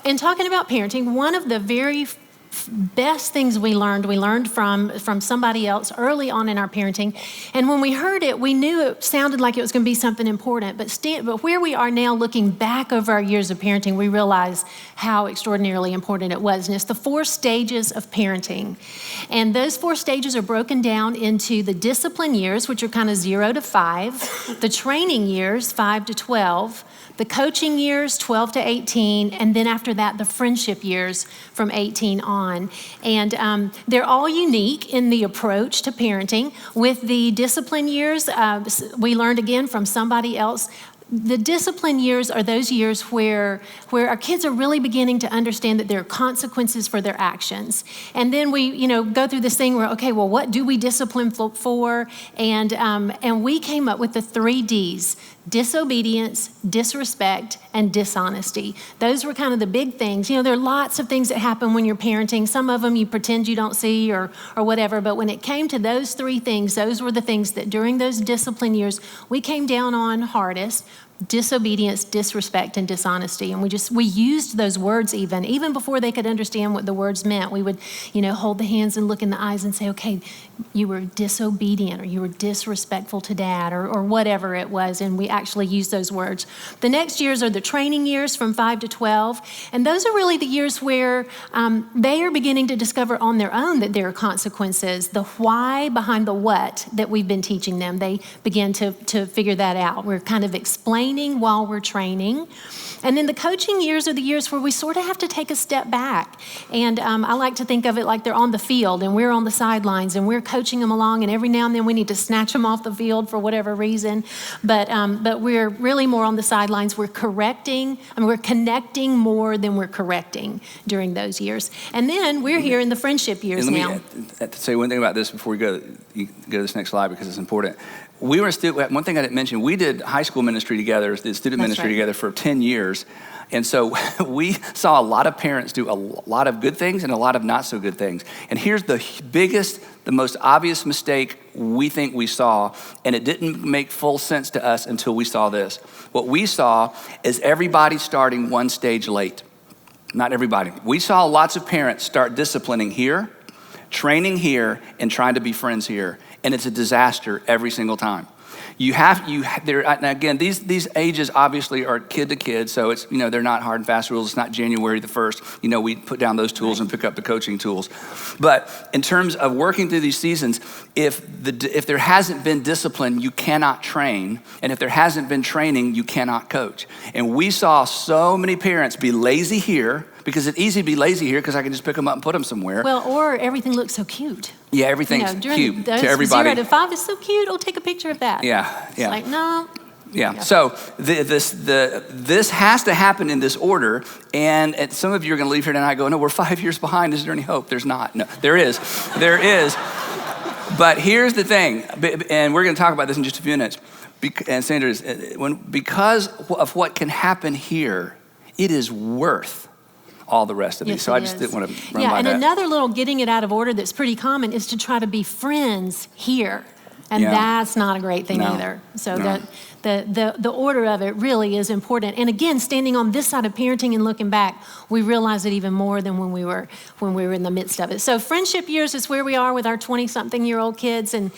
In talking about parenting, one of the very best things we learned from somebody else early on in our parenting. And when we heard it, we knew it sounded like it was going to be something important. But where we are now, looking back over our years of parenting, we realize how extraordinarily important it was. And it's the 4 stages of parenting. And those 4 stages are broken down into the discipline years, which are kind of 0 to 5, the training years, 5 to 12, the coaching years, 12 to 18, and then after that, the friendship years from 18 on. And they're all unique in the approach to parenting. With the discipline years, we learned again from somebody else. The discipline years are those years where our kids are really beginning to understand that there are consequences for their actions. And then we, go through this thing where, okay, well, what do we discipline for? And we came up with the 3 Ds: disobedience, disrespect, and dishonesty. Those were kind of the big things. There are lots of things that happen when you're parenting. Some of them you pretend you don't see or whatever. But when it came to those 3 things, those were the things that during those discipline years we came down on hardest: disobedience, disrespect, and dishonesty. And we used those words even before they could understand what the words meant. We would, hold the hands and look in the eyes and say, okay, you were disobedient, or you were disrespectful to dad, or whatever it was. And we actually used those words. The next years are the training years from 5 to 12. And those are really the years where they are beginning to discover on their own that there are consequences, the why behind the what that we've been teaching them. They begin to figure that out. We're kind of explaining while we're training. And then the coaching years are the years where we sort of have to take a step back. And I like to think of it like they're on the field and we're on the sidelines and we're coaching them along, and every now and then we need to snatch them off the field for whatever reason. But we're really more on the sidelines. We're we're connecting more than we're correcting during those years. And then we're here in the friendship years now. Let me say one thing about this before we go to this next slide, because it's important. We were one thing I didn't mention, we did high school ministry together, did student ministry together for 10 years. And so we saw a lot of parents do a lot of good things and a lot of not so good things. And here's the biggest, the most obvious mistake we think we saw, and it didn't make full sense to us until we saw this. What we saw is everybody starting one stage late. Not everybody. We saw lots of parents start disciplining here, training here, and trying to be friends here. And it's a disaster every single time. And again, these ages obviously are kid to kid, so it's, they're not hard and fast rules. It's not January the 1st. We put down those tools and pick up the coaching tools. But in terms of working through these seasons, if there hasn't been discipline, you cannot train. And if there hasn't been training, you cannot coach. And we saw so many parents be lazy here, because it's easy to be lazy here because I can just pick them up and put them somewhere. Well, or everything looks so cute. Yeah, everything's cute to everybody. 0 to 5 is so cute. I'll take a picture of that. Yeah. It's like, no. Yeah. So this has to happen in this order. And some of you are going to leave here tonight and go, no, we're 5 years behind. Is there any hope? There's not. No, there is. There is. But here's the thing, and we're going to talk about this in just a few minutes. And Sandra, because of what can happen here, it is worth all the rest of these. So I just didn't want to run by that. And another little getting it out of order that's pretty common is to try to be friends here. And that's not a great thing either. So the order of it really is important. And again, standing on this side of parenting and looking back, we realize it even more than when we were in the midst of it. So friendship years is where we are with our 20-something-year-old kids, and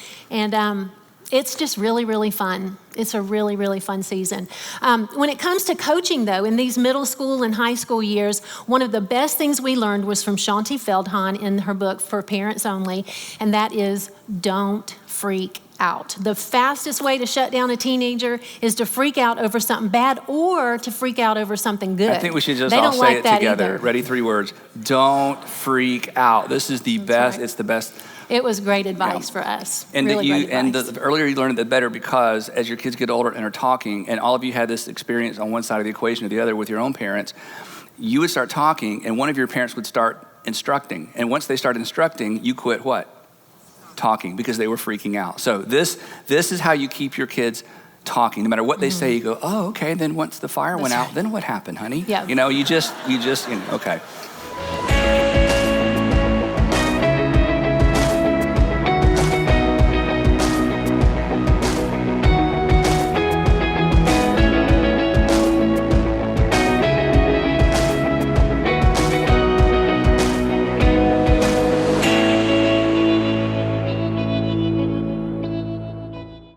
it's just really, really fun. It's a really, really fun season. When it comes to coaching, though, in these middle school and high school years, one of the best things we learned was from Shaunti Feldhahn in her book, For Parents Only, and that is don't freak out. The fastest way to shut down a teenager is to freak out over something bad or to freak out over something good. I think we should just all say it together. Ready? 3 words. Don't freak out. This is the best. Right. It's the best. It was great advice for us. And the earlier you learn it, the better, because as your kids get older and are talking, and all of you had this experience on one side of the equation or the other with your own parents, you would start talking, and one of your parents would start instructing. And once they start instructing, you quit what? Talking, because they were freaking out. So this is how you keep your kids talking. No matter what they say, you go, oh, okay. Then once the fire went out, then what happened, honey? Yeah. You just, okay.